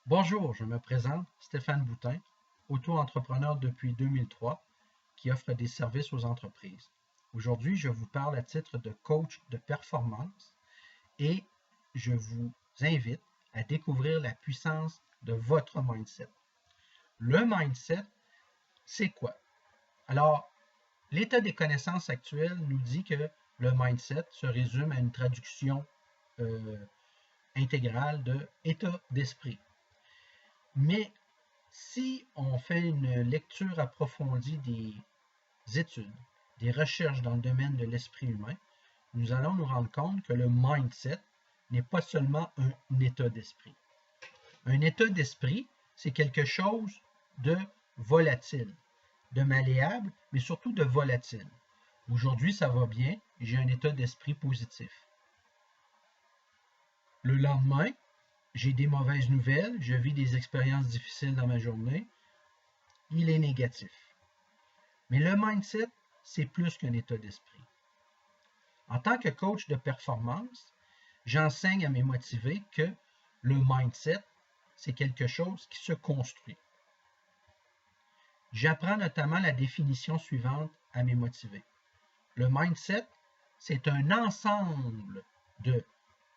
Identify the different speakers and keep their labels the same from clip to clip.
Speaker 1: Bonjour, je me présente, Stéphane Boutin, auto-entrepreneur depuis 2003 qui offre des services aux entreprises. Aujourd'hui, je vous parle à titre de coach de performance et je vous invite à découvrir la puissance de votre mindset. Le mindset, c'est quoi? Alors, l'état des connaissances actuelles nous dit que le mindset se résume à une traduction intégrale de état d'esprit. Mais si on fait une lecture approfondie des études, des recherches dans le domaine de l'esprit humain, nous allons nous rendre compte que le mindset n'est pas seulement un état d'esprit. Un état d'esprit, c'est quelque chose de volatile, de malléable, mais surtout de volatile. Aujourd'hui, ça va bien, j'ai un état d'esprit positif. Le lendemain, j'ai des mauvaises nouvelles, je vis des expériences difficiles dans ma journée, il est négatif. Mais le mindset, c'est plus qu'un état d'esprit. En tant que coach de performance, j'enseigne à mes motivés que le mindset, c'est quelque chose qui se construit. J'apprends notamment la définition suivante à mes motivés. Le mindset, c'est un ensemble de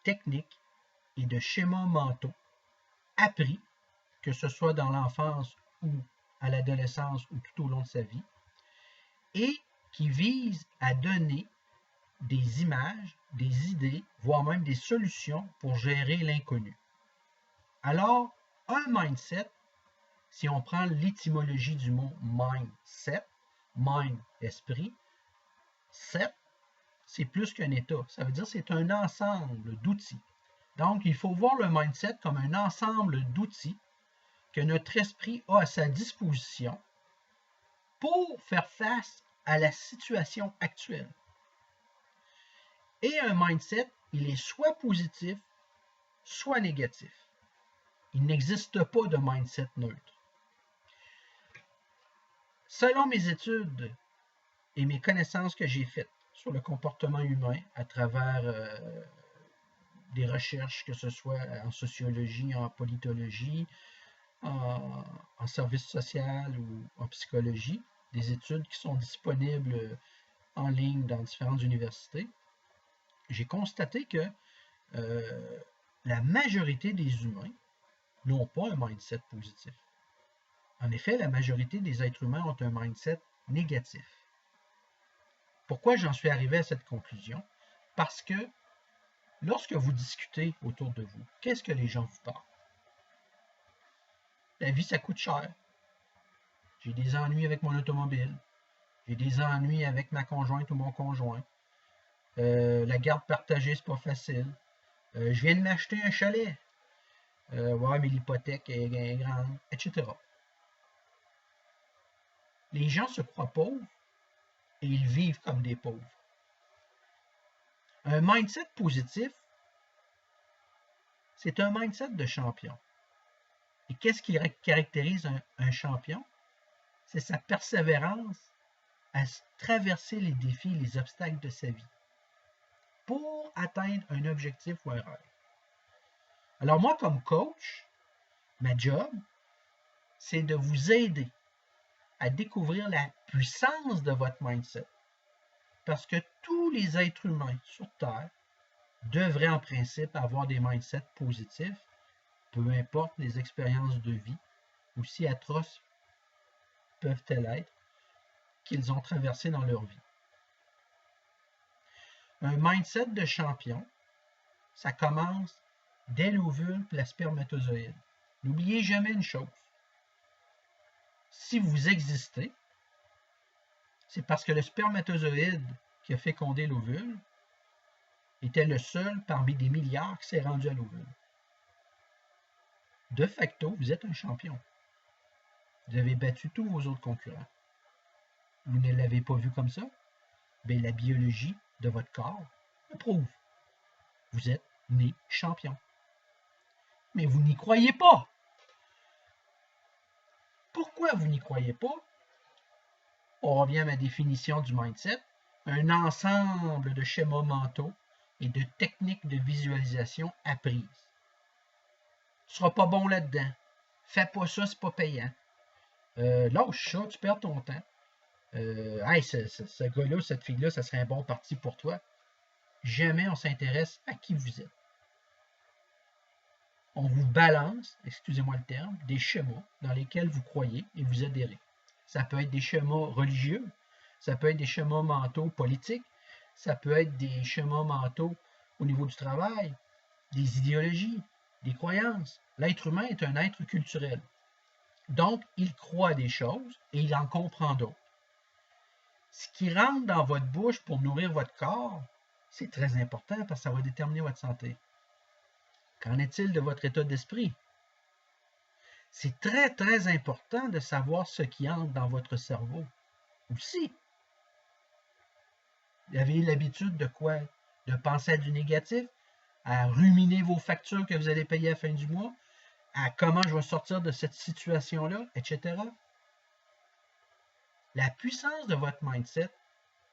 Speaker 1: techniques et de schémas mentaux appris, que ce soit dans l'enfance ou à l'adolescence ou tout au long de sa vie, et qui vise à donner des images, des idées, voire même des solutions pour gérer l'inconnu. Alors, un mindset, si on prend l'étymologie du mot mindset, mind, esprit, set, c'est plus qu'un état. Ça veut dire que c'est un ensemble d'outils. Donc, il faut voir le mindset comme un ensemble d'outils que notre esprit a à sa disposition pour faire face à la situation actuelle. Et un mindset, il est soit positif, soit négatif. Il n'existe pas de mindset neutre. Selon mes études et mes connaissances que j'ai faites sur le comportement humain à travers des recherches, que ce soit en sociologie, en politologie, en service social ou en psychologie, des études qui sont disponibles en ligne dans différentes universités, j'ai constaté que la majorité des humains n'ont pas un mindset positif. En effet, la majorité des êtres humains ont un mindset négatif. Pourquoi j'en suis arrivé à cette conclusion? Parce que lorsque vous discutez autour de vous, qu'est-ce que les gens vous parlent? La vie, ça coûte cher. J'ai des ennuis avec mon automobile. J'ai des ennuis avec ma conjointe ou mon conjoint. La garde partagée, c'est pas facile. Je viens de m'acheter un chalet. Ouais, mais l'hypothèque est grande, etc. Les gens se croient pauvres et ils vivent comme des pauvres. Un mindset positif, c'est un mindset de champion. Et qu'est-ce qui caractérise un champion? C'est sa persévérance à traverser les défis et les obstacles de sa vie pour atteindre un objectif ou un rêve. Alors moi, comme coach, ma job, c'est de vous aider à découvrir la puissance de votre mindset. Parce que tous les êtres humains sur Terre devraient en principe avoir des mindsets positifs, peu importe les expériences de vie, aussi atroces peuvent-elles être, qu'ils ont traversées dans leur vie. Un mindset de champion, ça commence dès l'ovule et la spermatozoïde. N'oubliez jamais une chose. Si vous existez, c'est parce que le spermatozoïde qui a fécondé l'ovule était le seul parmi des milliards qui s'est rendu à l'ovule. De facto, vous êtes un champion. Vous avez battu tous vos autres concurrents. Vous ne l'avez pas vu comme ça? Bien, la biologie de votre corps le prouve. Vous êtes né champion. Mais vous n'y croyez pas. Pourquoi vous n'y croyez pas? On revient à ma définition du mindset, un ensemble de schémas mentaux et de techniques de visualisation apprises. seras pas bon là-dedans. Fais pas ça, c'est pas payant. Lâche ça, tu perds ton temps. Hey, ce gars-là, cette fille-là, ça serait un bon parti pour toi. Jamais on s'intéresse à qui vous êtes. On vous balance, excusez-moi le terme, des schémas dans lesquels vous croyez et vous adhérez. Ça peut être des schémas religieux, ça peut être des schémas mentaux politiques, ça peut être des schémas mentaux au niveau du travail, des idéologies, des croyances. L'être humain est un être culturel. Donc, il croit des choses et il en comprend d'autres. Ce qui rentre dans votre bouche pour nourrir votre corps, c'est très important parce que ça va déterminer votre santé. Qu'en est-il de votre état d'esprit? C'est très, très important de savoir ce qui entre dans votre cerveau aussi. Vous avez l'habitude de quoi? De penser à du négatif, à ruminer vos factures que vous allez payer à la fin du mois, à comment je vais sortir de cette situation-là, etc. La puissance de votre mindset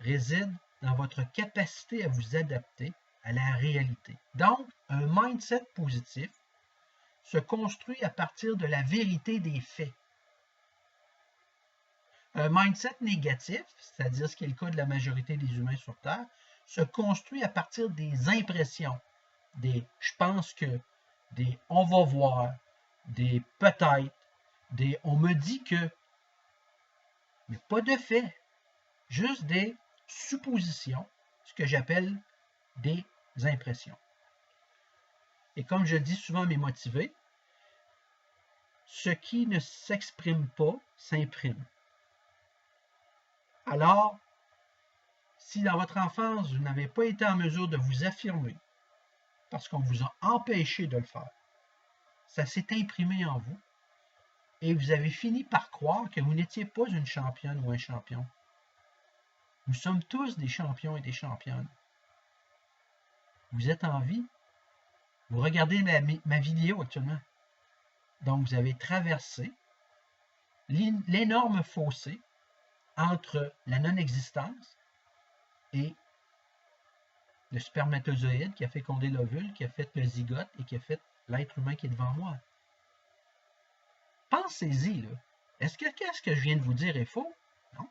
Speaker 1: réside dans votre capacité à vous adapter à la réalité. Donc, un mindset positif se construit à partir de la vérité des faits. Un mindset négatif, c'est-à-dire ce qui est le cas de la majorité des humains sur Terre, se construit à partir des impressions, des « je pense que », des « on va voir », des « peut-être », des « on me dit que », mais pas de faits, juste des suppositions, ce que j'appelle des impressions. Et comme je dis souvent à mes motivés, ce qui ne s'exprime pas s'imprime. Alors, si dans votre enfance, vous n'avez pas été en mesure de vous affirmer, parce qu'on vous a empêché de le faire, ça s'est imprimé en vous, et vous avez fini par croire que vous n'étiez pas une championne ou un champion. Nous sommes tous des champions et des championnes. Vous êtes en vie. Vous regardez ma vidéo actuellement. Donc, vous avez traversé l'énorme fossé entre la non-existence et le spermatozoïde qui a fécondé l'ovule, qui a fait le zygote et qui a fait l'être humain qui est devant moi. Pensez-y, là. Est-ce que ce que je viens de vous dire est faux? Non.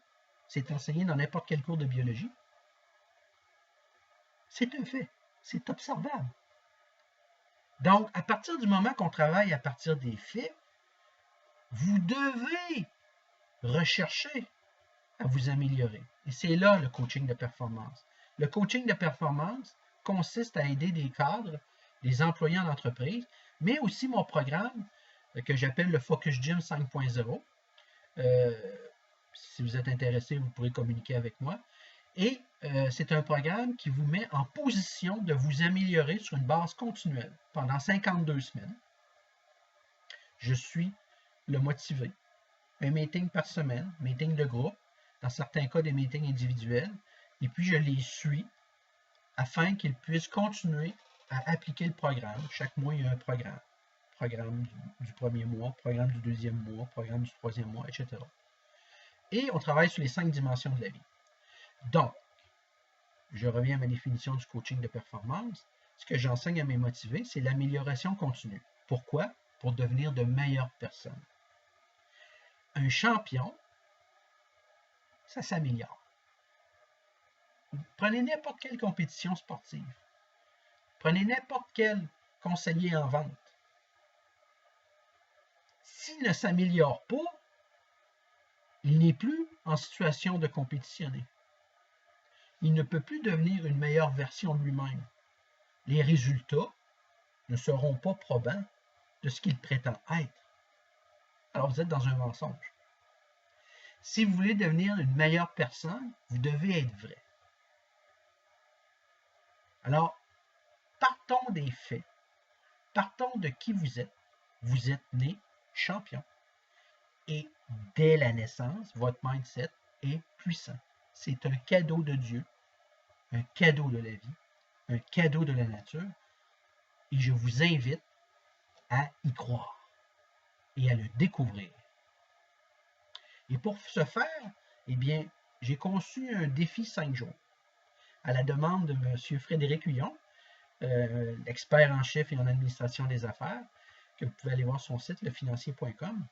Speaker 1: C'est enseigné dans n'importe quel cours de biologie. C'est un fait. C'est observable. Donc, à partir du moment qu'on travaille à partir des faits, vous devez rechercher à vous améliorer. Et c'est là le coaching de performance. Le coaching de performance consiste à aider des cadres, des employés en entreprise, mais aussi mon programme que j'appelle le Focus Gym 5.0. Si vous êtes intéressé, vous pourrez communiquer avec moi. Et c'est un programme qui vous met en position de vous améliorer sur une base continuelle pendant 52 semaines. Je suis le motivé. Un meeting par semaine, meeting de groupe, dans certains cas des meetings individuels, et puis je les suis afin qu'ils puissent continuer à appliquer le programme. Chaque mois, il y a un programme. Programme du premier mois, programme du deuxième mois, programme du troisième mois, etc. Et on travaille sur les 5 dimensions de la vie. Donc, je reviens à ma définition du coaching de performance. Ce que j'enseigne à mes motivés, c'est l'amélioration continue. Pourquoi? Pour devenir de meilleures personnes. Un champion, ça s'améliore. Prenez n'importe quelle compétition sportive. Prenez n'importe quel conseiller en vente. S'il ne s'améliore pas, il n'est plus en situation de compétitionner. Il ne peut plus devenir une meilleure version de lui-même. Les résultats ne seront pas probants de ce qu'il prétend être. Alors vous êtes dans un mensonge. Si vous voulez devenir une meilleure personne, vous devez être vrai. Alors, partons des faits. Partons de qui vous êtes. Vous êtes né champion. Et dès la naissance, votre mindset est puissant. C'est un cadeau de Dieu, un cadeau de la vie, un cadeau de la nature. Et je vous invite à y croire et à le découvrir. Et pour ce faire, eh bien, j'ai conçu un défi 5 jours à la demande de M. Frédéric Huillon, l'expert en chiffres et en administration des affaires, que vous pouvez aller voir son site, lefinancier.com.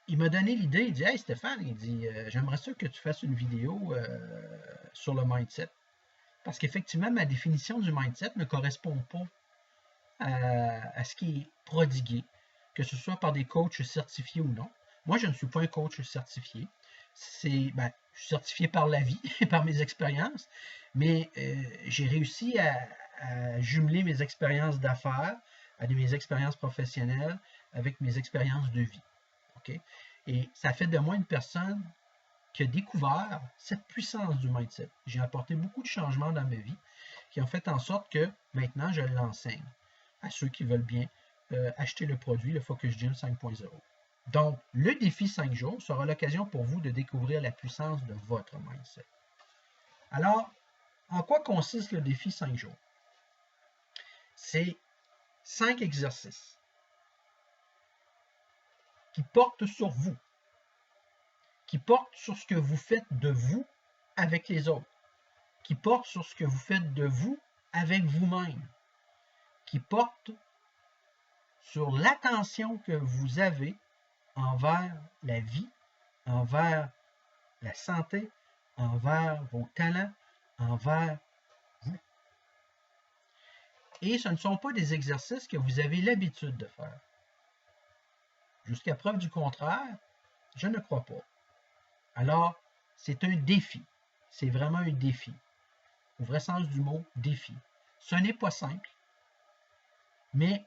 Speaker 1: Il m'a donné l'idée, il dit « Hey Stéphane, il dit, j'aimerais ça que tu fasses une vidéo sur le mindset. » Parce qu'effectivement, ma définition du mindset ne correspond pas à ce qui est prodigué, que ce soit par des coachs certifiés ou non. Moi, je ne suis pas un coach certifié. Je suis certifié par la vie et par mes expériences, mais j'ai réussi à jumeler mes expériences d'affaires, à mes expériences professionnelles avec mes expériences de vie. Okay? Et ça fait de moi une personne qui a découvert cette puissance du mindset. J'ai apporté beaucoup de changements dans ma vie qui ont fait en sorte que maintenant, je l'enseigne à ceux qui veulent bien acheter le produit, le Focus Gym 5.0. Donc, le défi 5 jours sera l'occasion pour vous de découvrir la puissance de votre mindset. Alors, en quoi consiste le défi 5 jours? C'est 5 exercices qui portent sur vous, qui portent sur ce que vous faites de vous avec les autres, qui portent sur ce que vous faites de vous avec vous-même, qui portent sur l'attention que vous avez envers la vie, envers la santé, envers vos talents, envers vous. Et ce ne sont pas des exercices que vous avez l'habitude de faire. Jusqu'à preuve du contraire, je ne crois pas. Alors, c'est un défi. C'est vraiment un défi. Au vrai sens du mot, défi. Ce n'est pas simple, mais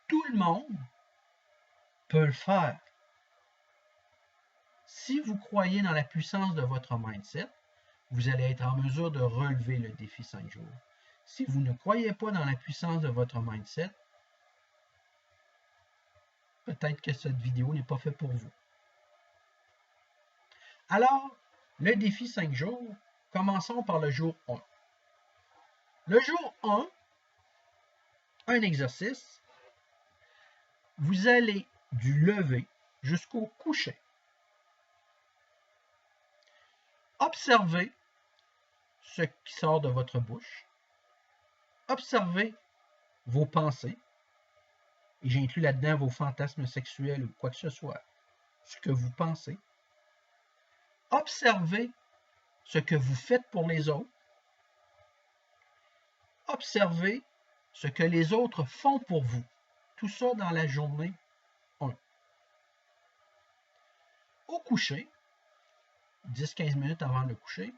Speaker 1: tout le monde peut le faire. Si vous croyez dans la puissance de votre mindset, vous allez être en mesure de relever le défi 5 jours. Si vous ne croyez pas dans la puissance de votre mindset, peut-être que cette vidéo n'est pas faite pour vous. Alors, le défi 5 jours, commençons par le jour 1. Le jour 1, un exercice, vous allez du lever jusqu'au coucher. Observez ce qui sort de votre bouche. Observez vos pensées. Et j'inclus là-dedans vos fantasmes sexuels ou quoi que ce soit. Ce que vous pensez. Observez ce que vous faites pour les autres. Observez ce que les autres font pour vous. Tout ça dans la journée 1. Au coucher, 10-15 minutes avant le coucher,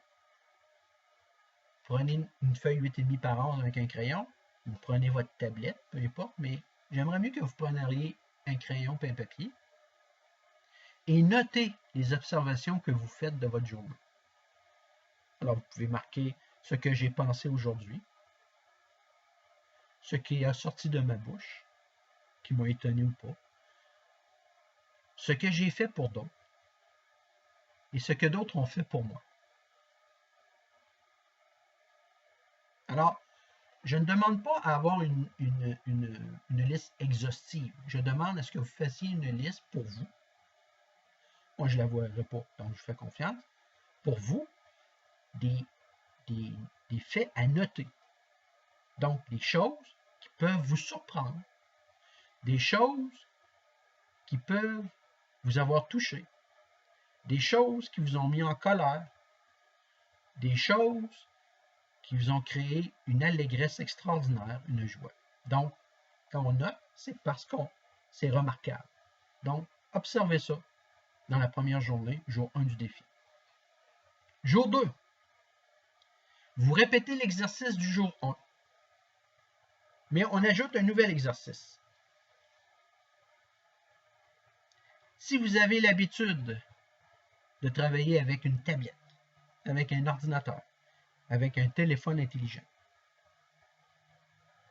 Speaker 1: prenez une feuille 8,5 par 11 avec un crayon, vous prenez votre tablette, peu importe, mais j'aimerais mieux que vous preniez un crayon et un papier et notez les observations que vous faites de votre journée. Alors, vous pouvez marquer ce que j'ai pensé aujourd'hui, ce qui est sorti de ma bouche, qui m'a étonné ou pas, ce que j'ai fait pour d'autres et ce que d'autres ont fait pour moi. Alors, je ne demande pas à avoir une liste exhaustive. Je demande à ce que vous fassiez une liste pour vous. Moi, je ne la verrai pas, donc je fais confiance. Pour vous, des faits à noter. Donc, des choses qui peuvent vous surprendre. Des choses qui peuvent vous avoir touché. Des choses qui vous ont mis en colère. Des choses qui vous ont créé une allégresse extraordinaire, une joie. Donc, quand on note, c'est parce que c'est remarquable. Donc, observez ça dans la première journée, jour 1 du défi. Jour 2, vous répétez l'exercice du jour 1, mais on ajoute un nouvel exercice. Si vous avez l'habitude de travailler avec une tablette, avec un ordinateur, avec un téléphone intelligent,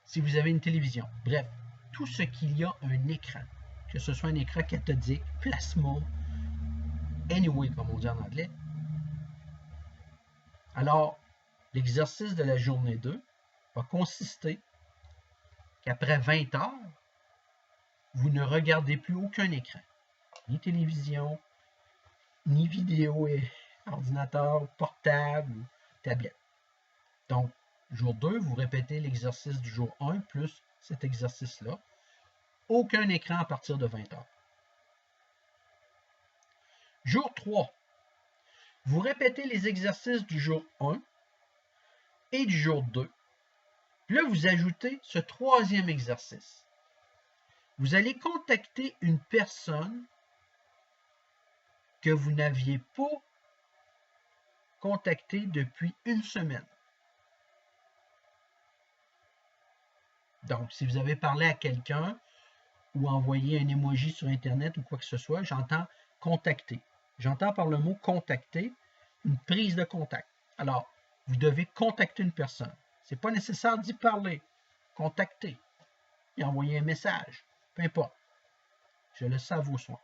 Speaker 1: si vous avez une télévision, bref, tout ce qu'il y a un écran, que ce soit un écran cathodique, plasma, anyway, comme on dit en anglais. Alors, l'exercice de la journée 2 va consister qu'après 20 heures, vous ne regardez plus aucun écran, ni télévision, ni vidéo et ordinateur, portable ou tablette. Donc, jour 2, vous répétez l'exercice du jour 1 plus cet exercice-là aucun écran à partir de 20 heures. Jour 3. Vous répétez les exercices du jour 1 et du jour 2. Puis là, vous ajoutez ce troisième exercice. Vous allez contacter une personne que vous n'aviez pas contactée depuis une semaine. Donc, si vous avez parlé à quelqu'un ou envoyé un emoji sur Internet ou quoi que ce soit, j'entends contacter. J'entends par le mot contacter une prise de contact. Alors, vous devez contacter une personne. Ce n'est pas nécessaire d'y parler. Contacter. Et envoyer un message. Peu importe. Je laisse ça à vos soins.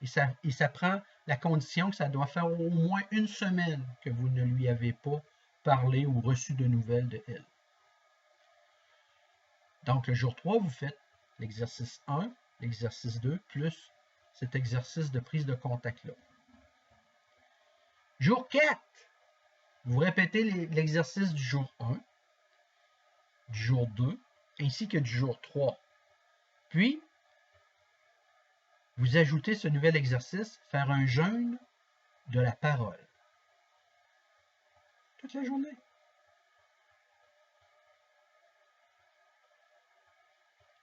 Speaker 1: Et ça prend la condition que ça doit faire au moins une semaine que vous ne lui avez pas parlé ou reçu de nouvelles de elle. Donc, le jour 3, vous faites l'exercice 1, l'exercice 2, plus cet exercice de prise de contact-là. Jour 4, vous répétez l'exercice du jour 1, du jour 2, ainsi que du jour 3. Puis, vous ajoutez ce nouvel exercice, faire un jeûne de la parole. Toute la journée.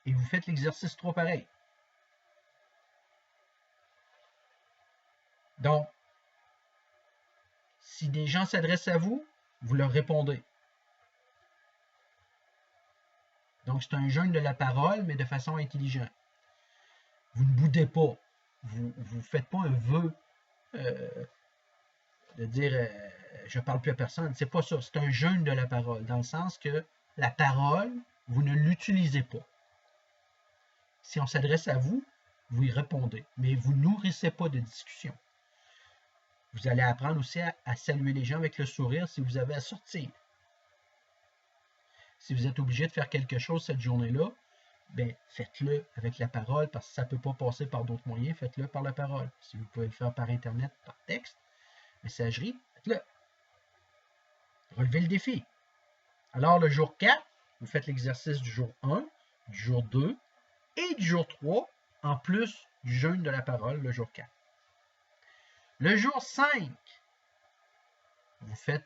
Speaker 1: Et vous faites l'exercice 3 pareil. Donc, si des gens s'adressent à vous, vous leur répondez. Donc, c'est un jeûne de la parole, mais de façon intelligente. Vous ne boudez pas. Vous ne faites pas un vœu de dire je ne parle plus à personne. C'est pas ça. C'est un jeûne de la parole, dans le sens que la parole, vous ne l'utilisez pas. Si on s'adresse à vous, vous y répondez, mais vous ne nourrissez pas de discussion. Vous allez apprendre aussi à saluer les gens avec le sourire si vous avez à sortir. Si vous êtes obligé de faire quelque chose cette journée-là, bien, faites-le avec la parole parce que ça ne peut pas passer par d'autres moyens, faites-le par la parole. Si vous pouvez le faire par Internet, par texte, messagerie, faites-le. Relevez le défi. Alors, le jour 4, vous faites l'exercice du jour 1, du jour 2 et du jour 3, en plus du jeûne de la parole, le jour 4. Le jour 5, vous faites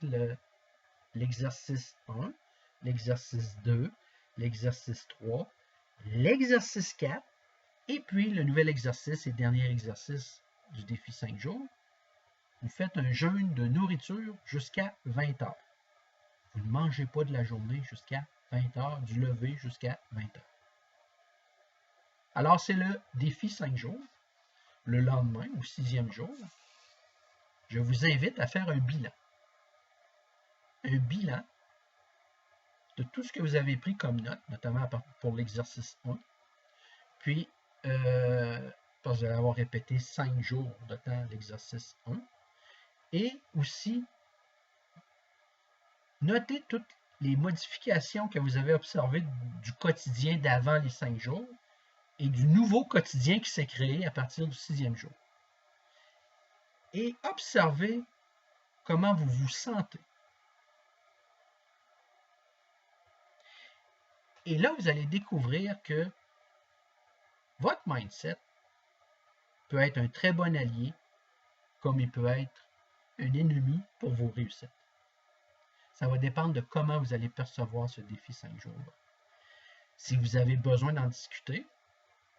Speaker 1: l'exercice 1, l'exercice 2, l'exercice 3, l'exercice 4, et puis le nouvel exercice et dernier exercice du défi 5 jours. Vous faites un jeûne de nourriture jusqu'à 20 heures. Vous ne mangez pas de la journée jusqu'à 20 heures, du lever jusqu'à 20 heures. Alors, c'est le défi 5 jours. Le lendemain, au 6e jour, je vous invite à faire un bilan. Un bilan de tout ce que vous avez pris comme note, notamment pour l'exercice 1. Puis, parce que vous allez avoir répété 5 jours de temps l'exercice 1. Et aussi, notez toutes les modifications que vous avez observées du quotidien d'avant les 5 jours et du nouveau quotidien qui s'est créé à partir du 6e jour. Et observez comment vous vous sentez. Et là, vous allez découvrir que votre mindset peut être un très bon allié, comme il peut être un ennemi pour vos réussites. Ça va dépendre de comment vous allez percevoir ce défi 5 jours. Si vous avez besoin d'en discuter,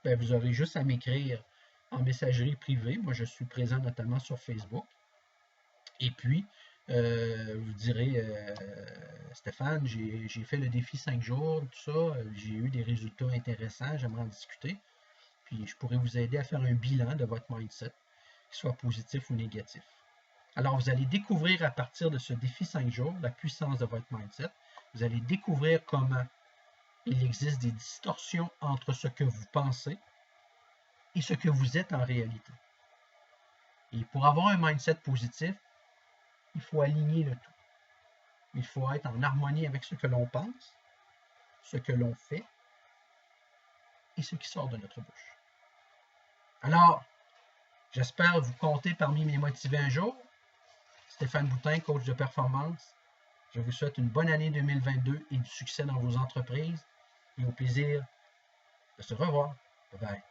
Speaker 1: bien, vous aurez juste à m'écrire en messagerie privée. Moi, je suis présent notamment sur Facebook. Et puis, vous direz, Stéphane, j'ai fait le défi 5 jours, tout ça, j'ai eu des résultats intéressants, j'aimerais en discuter. Puis, je pourrais vous aider à faire un bilan de votre mindset, qu'il soit positif ou négatif. Alors, vous allez découvrir à partir de ce défi 5 jours la puissance de votre mindset. Vous allez découvrir comment il existe des distorsions entre ce que vous pensez et ce que vous êtes en réalité. Et pour avoir un mindset positif, il faut aligner le tout. Il faut être en harmonie avec ce que l'on pense, ce que l'on fait et ce qui sort de notre bouche. Alors, j'espère vous compter parmi mes motivés un jour. Stéphane Boutin, coach de performance. Je vous souhaite une bonne année 2022 et du succès dans vos entreprises. Et au plaisir À se revoir. Bye bye.